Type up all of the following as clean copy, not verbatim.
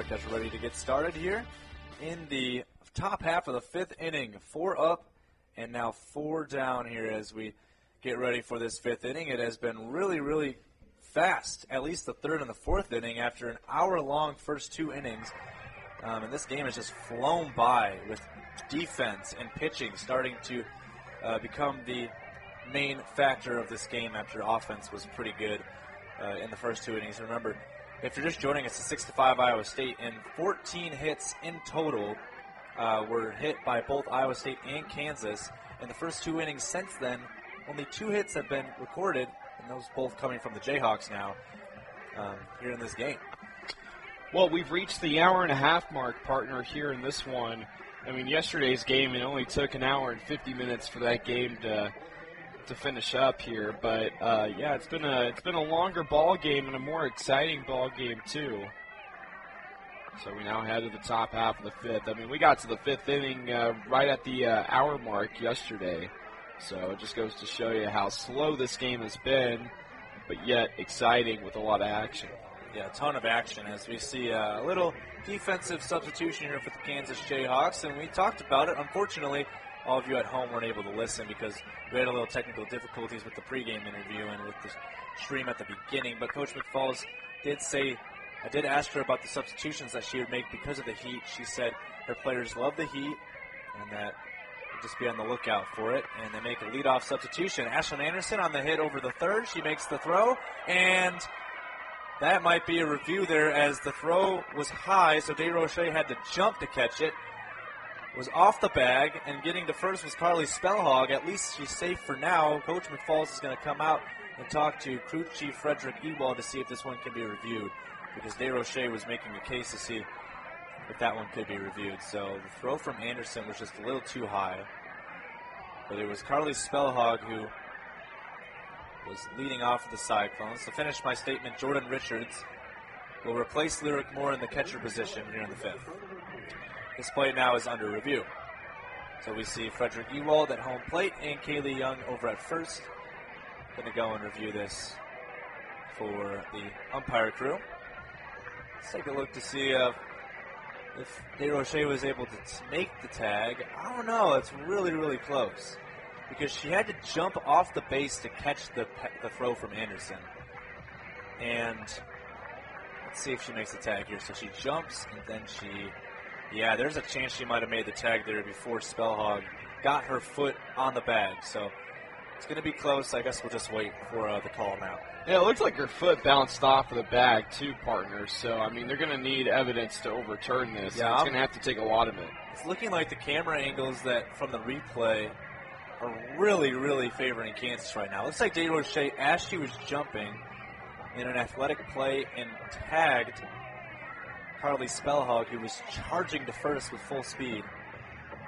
Ballpark as we're ready to get started here in the top half of the fifth inning. 4 up and now 4 down here as we get ready for this fifth inning. It has been really, really fast, at least the third and the fourth inning after an hour-long first 2 innings. And this game has just flown by with defense and pitching starting to become the main factor of this game after offense was pretty good in the first 2 innings. Remember, if you're just joining us, it's 6-5 Iowa State, and 14 hits in total were hit by both Iowa State and Kansas. In the first 2 innings since then, only 2 hits have been recorded, and those both coming from the Jayhawks now here in this game. Well, we've reached the hour-and-a-half mark, partner, here in this one. I mean, yesterday's game, it only took an hour and 50 minutes for that game to finish up here. But, yeah, it's been a longer ball game and a more exciting ball game, too. So we now head to the top half of the fifth. I mean, we got to the fifth inning right at the hour mark yesterday. So it just goes to show you how slow this game has been, but yet exciting with a lot of action. Yeah, a ton of action as we see a little defensive substitution here for the Kansas Jayhawks, and we talked about it. Unfortunately, all of you at home weren't able to listen because we had a little technical difficulties with the pregame interview and with the stream at the beginning, but Coach McFalls did say, I did ask her about the substitutions that she would make because of the heat. She said her players love the heat and that just be on the lookout for it, and they make a leadoff substitution. Ashlyn Anderson on the hit over the third. She makes the throw, and that might be a review there as the throw was high, so DeRoche had to jump to catch it. Was off the bag, and getting to first was Carly Spellhog. At least she's safe for now. Coach McFalls is going to come out and talk to Crew Chief Frederick Ewald to see if this one can be reviewed, because DeRoche was making a case to see if that one could be reviewed. So the throw from Anderson was just a little too high, but it was Carly Spellhog who was leading off of the Cyclones. To finish my statement, Jordan Richards will replace Lyric Moore in the catcher position here in the fifth. This play now is under review. So we see Frederick Ewald at home plate and Kaylee Young over at first. Going to go and review this for the umpire crew. Let's take a look to see if DeRoche was able to make the tag. I don't know. It's really, really close, because she had to jump off the base to catch the throw from Anderson. And let's see if she makes the tag here. So she jumps, and then yeah, there's a chance she might have made the tag there before Spellhog got her foot on the bag. So it's going to be close. I guess we'll just wait for the call now. Yeah, it looks like her foot bounced off of the bag, too, partner. So, I mean, they're going to need evidence to overturn this. Yeah, it's going to have to take a lot of it. It's looking like the camera angles that from the replay are really, really favoring Kansas right now. Looks like DeRoche, as she was jumping in an athletic play, and tagged Carly Spellhog, who was charging to first with full speed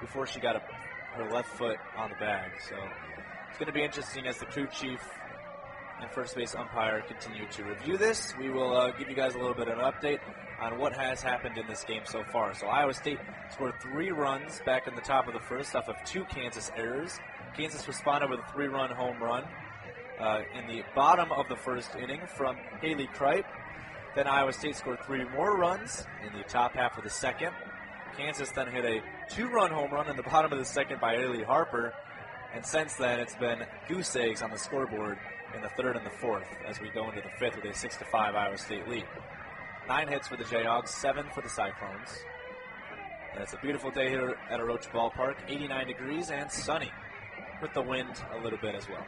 before she got her left foot on the bag. So it's going to be interesting as the crew chief and first base umpire continue to review this. We will give you guys a little bit of an update on what has happened in this game so far. So Iowa State scored 3 runs back in the top of the first off of 2 Kansas errors. Kansas responded with a 3-run home run in the bottom of the first inning from Haley Kripe. Then Iowa State scored 3 more runs in the top half of the second. Kansas then hit a 2-run home run in the bottom of the second by Ailey Harper. And since then, it's been goose eggs on the scoreboard in the third and the fourth as we go into the fifth with a 6-5 Iowa State lead. 9 hits for the Jayhawks, 7 for the Cyclones. And it's a beautiful day here at Oroch Ballpark, 89 degrees and sunny, with the wind a little bit as well.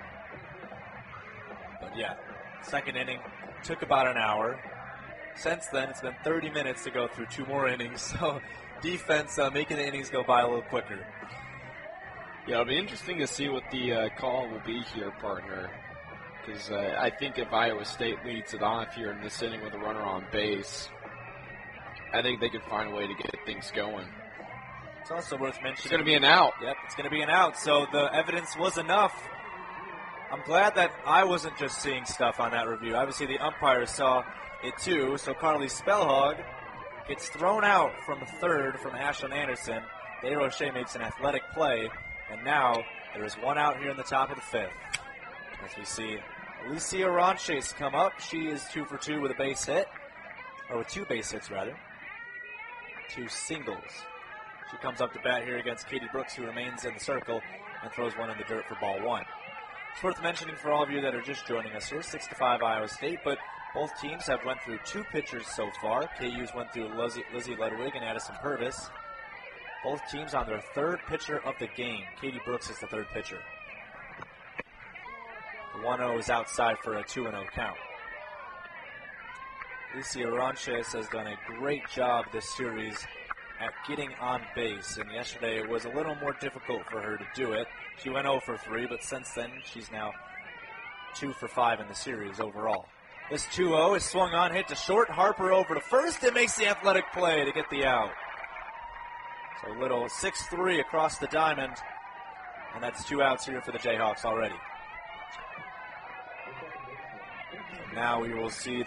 But yeah, second inning took about an hour. Since then, it's been 30 minutes to go through 2 more innings, so defense making the innings go by a little quicker. Yeah, it'll be interesting to see what the call will be here, partner, because I think if Iowa State leads it off here in this inning with a runner on base, I think they could find a way to get things going. It's also worth mentioning. It's going to be an out. Yep, it's going to be an out, so the evidence was enough. I'm glad that I wasn't just seeing stuff on that review. Obviously, the umpires saw it too, so Carly Spellhog gets thrown out from third from Ashlyn Anderson. DeRoche makes an athletic play, and now there is 1 out here in the top of the fifth. As we see Alicia Ronchase come up. She is 2 for 2 with a base hit, or with 2 base hits rather. 2 singles. She comes up to bat here against Katie Brooks, who remains in the circle and throws one in the dirt for ball 1. It's worth mentioning for all of you that are just joining us here, 6-5 Iowa State, but both teams have went through 2 pitchers so far. KU's went through Lizzie Ludwig and Addison Purvis. Both teams on their 3rd pitcher of the game. Katie Brooks is the 3rd pitcher. The 1-0 is outside for a 2-0 count. Alicia Aranches has done a great job this series at getting on base, and yesterday it was a little more difficult for her to do it. She went 0 for 3, but since then she's now 2 for 5 in the series overall. This 2-0 is swung on, hit to short. Harper over to first and makes the athletic play to get the out. So a little 6-3 across the diamond, and that's 2 outs here for the Jayhawks already. So now we will see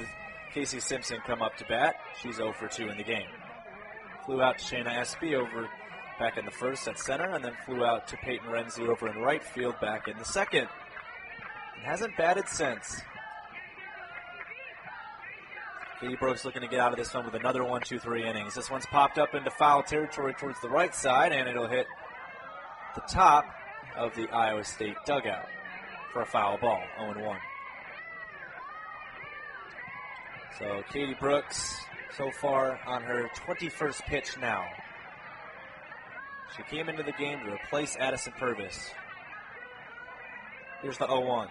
Casey Simpson come up to bat. She's 0 for 2 in the game. Flew out to Shayna Espy over back in the first at center, and then flew out to Peyton Renzi over in right field back in the second. And hasn't batted since. Katie Brooks looking to get out of this one with another 1-2-3 innings. This one's popped up into foul territory towards the right side, and it'll hit the top of the Iowa State dugout for a foul ball, 0-1. So Katie Brooks so far on her 21st pitch now. She came into the game to replace Addison Purvis. Here's the 0-1.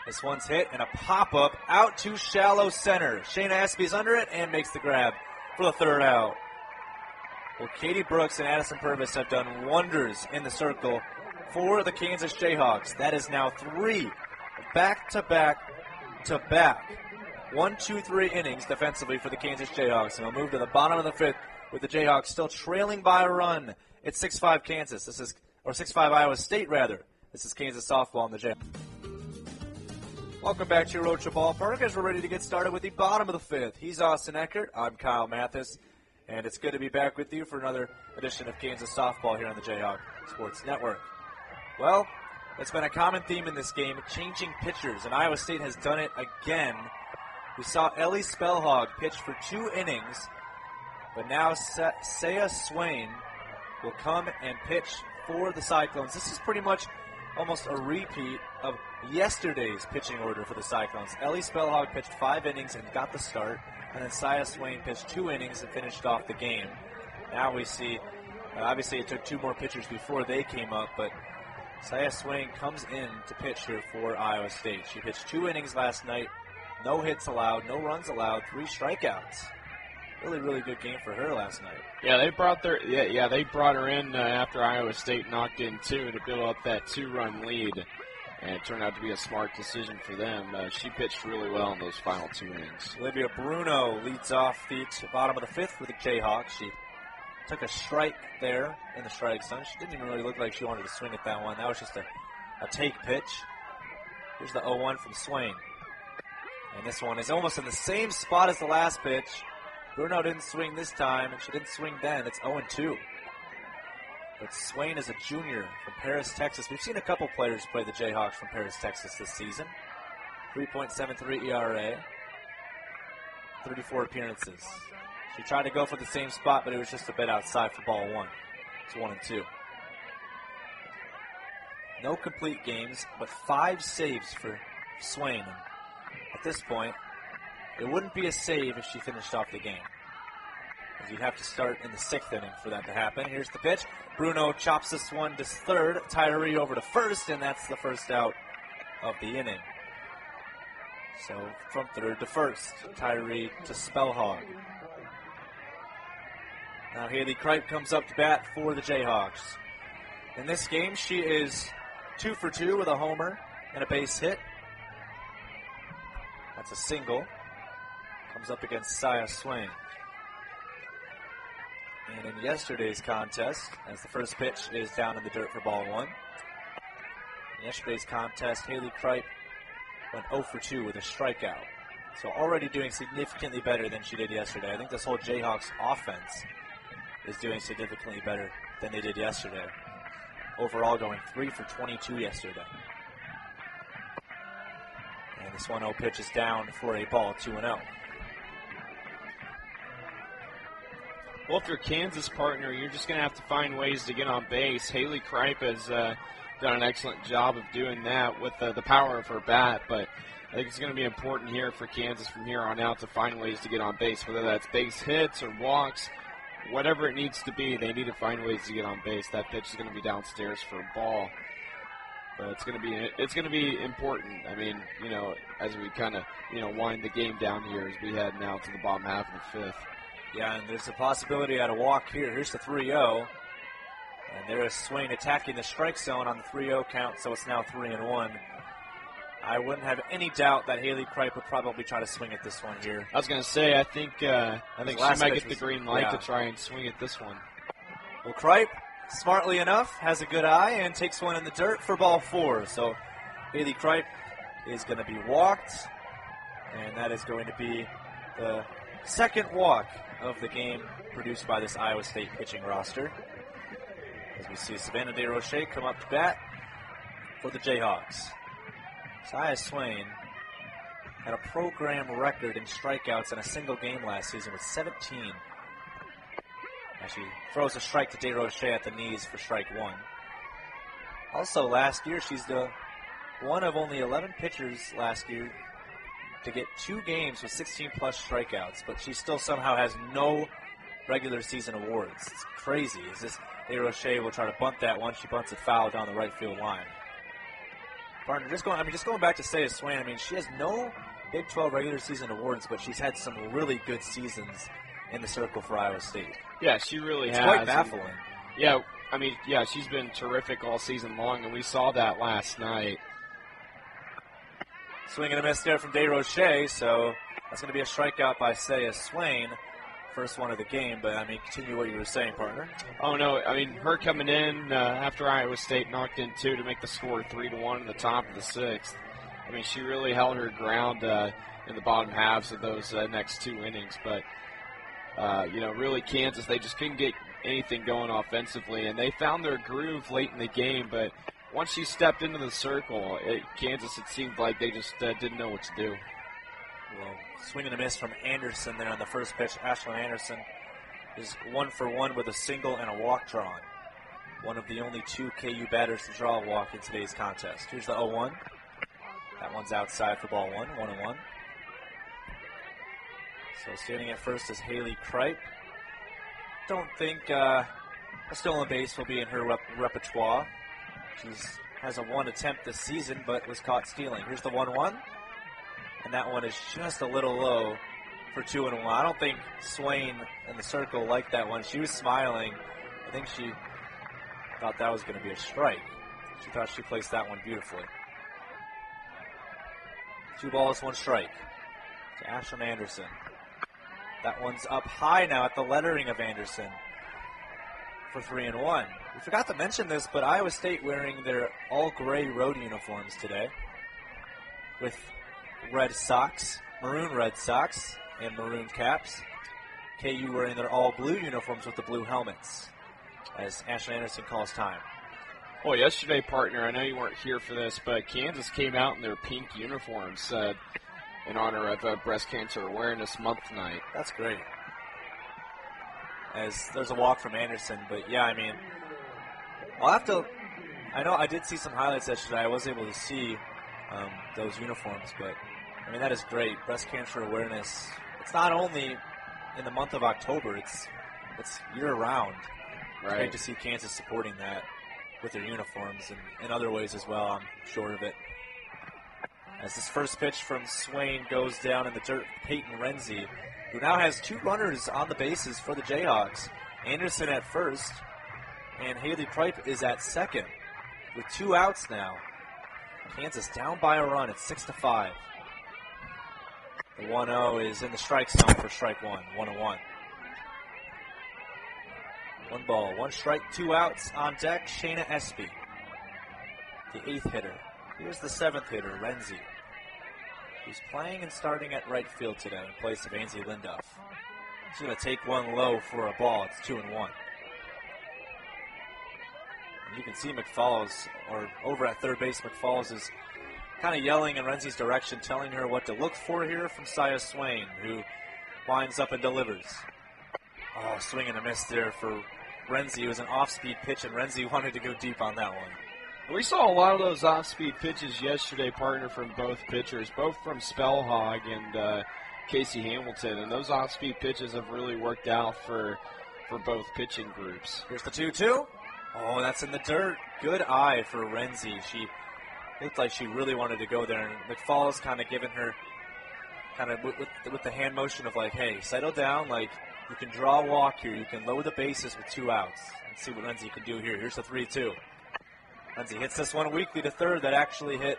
This one's hit and a pop-up out to shallow center. Shayna Espy's under it and makes the grab for the 3rd out. Well, Katie Brooks and Addison Purvis have done wonders in the circle for the Kansas Jayhawks. That is now 3 back-to-back 1-2-3 innings defensively for the Kansas Jayhawks. And we'll move to the bottom of the 5th with the Jayhawks still trailing by a run. It's 6-5 Kansas. 6-5 Iowa State, rather. This is Kansas softball on the Jayhawks. Welcome back to your Rocha Ballpark as we're ready to get started with the bottom of the 5th. He's Austin Eckert. I'm Kyle Mathas. And it's good to be back with you for another edition of Kansas softball here on the Jayhawk Sports Network. Well, it's been a common theme in this game, changing pitchers, and Iowa State has done it again. We saw Ellie Spellhog pitch for 2 innings, but now Saya Swain will come and pitch for the Cyclones. This is pretty much almost a repeat of yesterday's pitching order for the Cyclones. Ellie Spellhog pitched 5 innings and got the start, and then Saya Swain pitched 2 innings and finished off the game. Now we see, obviously it took 2 more pitchers before they came up, but Saya Swain comes in to pitch here for Iowa State. She pitched 2 innings last night. No hits allowed, no runs allowed, 3 strikeouts. Really, really good game for her last night. Yeah, they brought her in after Iowa State knocked in 2 to build up that 2-run lead, and it turned out to be a smart decision for them. She pitched really well in those final 2 innings. Olivia Bruno leads off the bottom of the 5th for the Jayhawks. She took a strike there in the strike zone. She didn't even really look like she wanted to swing at that one. That was just a take pitch. Here's the 0-1 from Swain. And this one is almost in the same spot as the last pitch. Bruno didn't swing this time, and she didn't swing then. It's 0-2. But Swain is a junior from Paris, Texas. We've seen a couple players play the Jayhawks from Paris, Texas this season. 3.73 ERA, 34 appearances. She tried to go for the same spot, but it was just a bit outside for ball 1. It's 1-2. No complete games, but 5 saves for Swain. At this point, it wouldn't be a save if she finished off the game, as you'd have to start in the 6th inning for that to happen. Here's the pitch. Bruno chops this one to 3rd. Tyree over to 1st, and that's the 1st out of the inning. So from 3rd to 1st, Tyree to Spellhog. Now Haley Kripe comes up to bat for the Jayhawks. In this game, she is 2 for 2 with a homer and a base hit. That's a single. Comes up against Saya Swain. And in yesterday's contest, as the first pitch is down in the dirt for ball 1. In yesterday's contest, Haley Kripe went 0 for 2 with a strikeout. So already doing significantly better than she did yesterday. I think this whole Jayhawks offense is doing significantly better than they did yesterday. Overall going 3 for 22 yesterday. And this 1-0 pitch is down for a ball, 2-0. Well, if you're Kansas partner, you're just going to have to find ways to get on base. Haley Kripe has done an excellent job of doing that with the power of her bat, but I think it's going to be important here for Kansas from here on out to find ways to get on base, whether that's base hits or walks, whatever it needs to be. They need to find ways to get on base. That pitch is going to be downstairs for a ball, but it's going to be important. I mean, as we kind of wind the game down here as we head now to the bottom half of the fifth. Yeah, and there's a possibility at a walk here. Here's the 3-0. And there is Swain attacking the strike zone on the 3-0 count, so it's now 3-1. I wouldn't have any doubt that Haley Kripe would probably try to swing at this one here. I was going to say, I think she might get the green light to try and swing at this one. Well, Kripe, smartly enough, has a good eye and takes one in the dirt for ball 4. So Haley Kripe is going to be walked, and that is going to be the second walk of the game produced by this Iowa State pitching roster. As we see Savannah DeRoche come up to bat for the Jayhawks. Saya Swain had a program record in strikeouts in a single game last season with 17. Now she throws a strike to DeRoche at the knees for strike 1. Also last year, she's the one of only 11 pitchers last year to get 2 games with 16-plus strikeouts, but she still somehow has no regular season awards. It's crazy. It's just DeRoche will try to bunt that one. She bunts it foul down the right field line. Partner, just going back to Saya Swain, she has no Big 12 regular season awards, but she's had some really good seasons in the circle for Iowa State. Yeah, she really has. It's quite baffling. She's been terrific all season long, and we saw that last night. Swing and a miss there from DeRoche, so that's going to be a strikeout by Saya Swain. First one of the game, but continue what you were saying, partner. Oh, no, her coming in after Iowa State knocked in 2 to make the score 3-1 in the top of the 6th. She really held her ground in the bottom halves of those next 2 innings, but, really Kansas, they just couldn't get anything going offensively, and they found their groove late in the game, but once she stepped into the circle, Kansas, it seemed like they just didn't know what to do. Well, swing and a miss from Anderson there on the first pitch. Ashlyn Anderson is 1 for 1 with a single and a walk drawn. One of the only 2 KU batters to draw a walk in today's contest. Here's the 0-1. That one's outside for ball 1, 1-1. So standing at first is Haley Kripe. Don't think a stolen base will be in her repertoire. She has a 1 attempt this season, but was caught stealing. Here's the 1-1. And that one is just a little low for 2-1. I don't think Swain in the circle liked that one. She was smiling. I think she thought that was going to be a strike. She thought she placed that one beautifully. 2 balls, 1 strike to Ashlyn Anderson. That one's up high now at the lettering of Anderson for 3-1. We forgot to mention this, but Iowa State wearing their all-gray road uniforms today with red socks, maroon red socks, and maroon caps. KU wearing their all-blue uniforms with the blue helmets as Ashlyn Anderson calls time. Well, yesterday, partner, I know you weren't here for this, but Kansas came out in their pink uniforms in honor of Breast Cancer Awareness Month tonight. That's great. As there's a walk from Anderson, but yeah, I'll have to. I know I did see some highlights yesterday. I was able to see those uniforms, but that is great. Breast cancer awareness. It's not only in the month of October. It's year round. Right. It's great to see Kansas supporting that with their uniforms and in other ways as well. I'm sure of it. As this first pitch from Swain goes down in the dirt, Peyton Renzi, who now has 2 runners on the bases for the Jayhawks. Anderson at first, and Haley Kripe is at second with 2 outs now. Kansas down by a run at 6-5. The 1-0 is in the strike zone for strike 1, 1-1. 1 ball, 1 strike, 2 outs on deck. Shayna Espy, the 8th hitter. Here's the 7th hitter, Renzi, who's playing and starting at right field today in place of Ansley Linduff. She's going to take one low for a ball. It's 2-1. And you can see McFalls, or over at third base, McFalls is kind of yelling in Renzi's direction, telling her what to look for here from Saya Swain, who winds up and delivers. Oh, swing and a miss there for Renzi. It was an off-speed pitch, and Renzi wanted to go deep on that one. We saw a lot of those off-speed pitches yesterday, partner, from both pitchers, both from Spellhog and Casey Hamilton, and those off-speed pitches have really worked out for both pitching groups. Here's the 2-2. Oh, that's in the dirt. Good eye for Renzi. She looked like she really wanted to go there, and McFall's kind of giving her with the hand motion of like, hey, settle down. Like, you can draw a walk here. You can load the bases with 2 outs and see what Renzi can do here. Here's the 3-2. Renzi hits this one weakly to third. That actually hit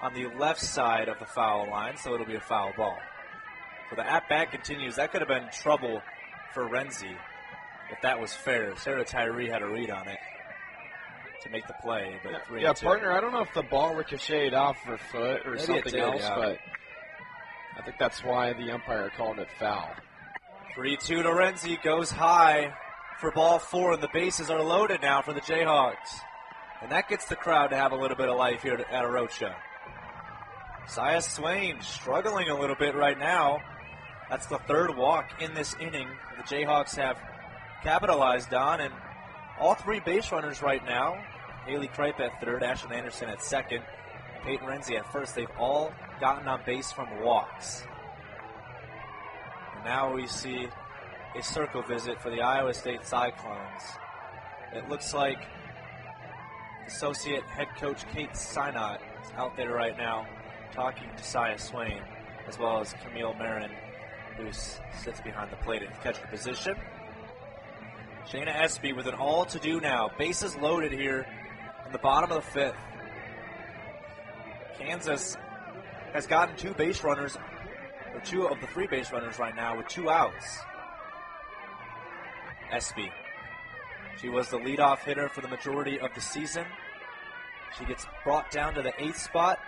on the left side of the foul line, so it'll be a foul ball. So the at-bat continues. That could have been trouble for Renzi if that was fair. Sarah Tyree had a read on it to make the play, but 3-2. Yeah, partner, I don't know if the ball ricocheted off her foot or Maybe something else, yeah. but I think that's why the umpire called it foul. 3-2 to Renzi, goes high for ball 4, and the bases are loaded now for the Jayhawks. And that gets the crowd to have a little bit of life here at Arocha. Saya Swain struggling a little bit right now. That's the 3rd walk in this inning the Jayhawks have capitalized on, and all 3 base runners right now, Haley Kripe at 3rd, Ashlyn Anderson at 2nd, and Peyton Renzi at 1st, they've all gotten on base from walks. And now we see a circle visit for the Iowa State Cyclones. It looks like Associate Head Coach Kate Synott is out there right now talking to Saya Swain, as well as Camille Marin, who sits behind the plate in catcher position. Shayna Espy with an all to do now. Bases loaded here in the bottom of the 5th. Kansas has gotten 2 base runners, or 2 of the 3 base runners right now with 2 outs. Espy. She was the leadoff hitter for the majority of the season. She gets brought down to the 8th spot.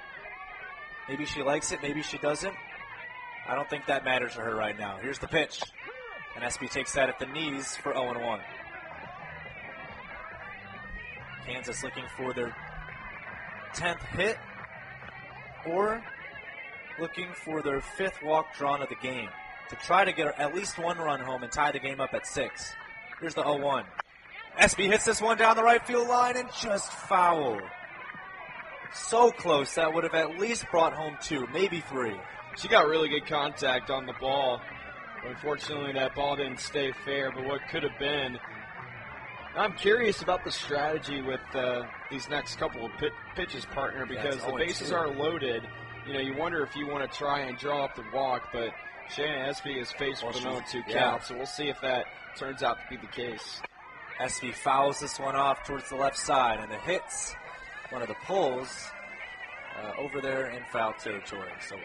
Maybe she likes it, maybe she doesn't. I don't think that matters to her right now. Here's the pitch. And Espy takes that at the knees for 0-1. Kansas looking for their 10th hit, or looking for their 5th walk drawn of the game to try to get at least 1 run home and tie the game up at 6. Here's the 0-1. Espy hits this one down the right field line and just foul. So close, that would have at least brought home 2, maybe 3. She got really good contact on the ball. Unfortunately, that ball didn't stay fair, but what could have been. I'm curious about the strategy with these next couple of pitches, partner, because the bases are loaded. You know, you wonder if you want to try and draw up the walk, but Shayna Espy is faced with an 0-2 count, so we'll see if that turns out to be the case. Espy fouls this one off towards the left side, and it hits one of the pulls over there in foul territory. So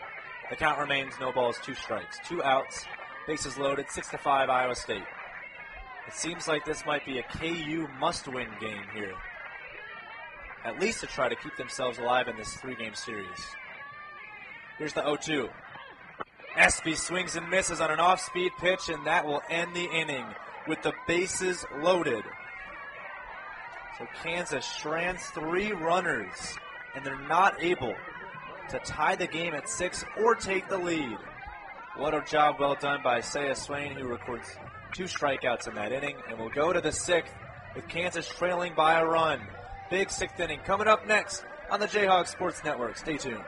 the count remains no balls, 2 strikes, 2 outs, bases loaded, 6-5 Iowa State. It seems like this might be a KU must-win game here, at least to try to keep themselves alive in this 3-game series. Here's the 0-2. Espy swings and misses on an off-speed pitch, and that will end the inning with the bases loaded. So Kansas strands 3 runners, and they're not able to tie the game at 6 or take the lead. What a job well done by Saya Swain, who records 2 strikeouts in that inning, and we'll go to the 6th with Kansas trailing by a run. Big 6th inning coming up next on the Jayhawk Sports Network. Stay tuned.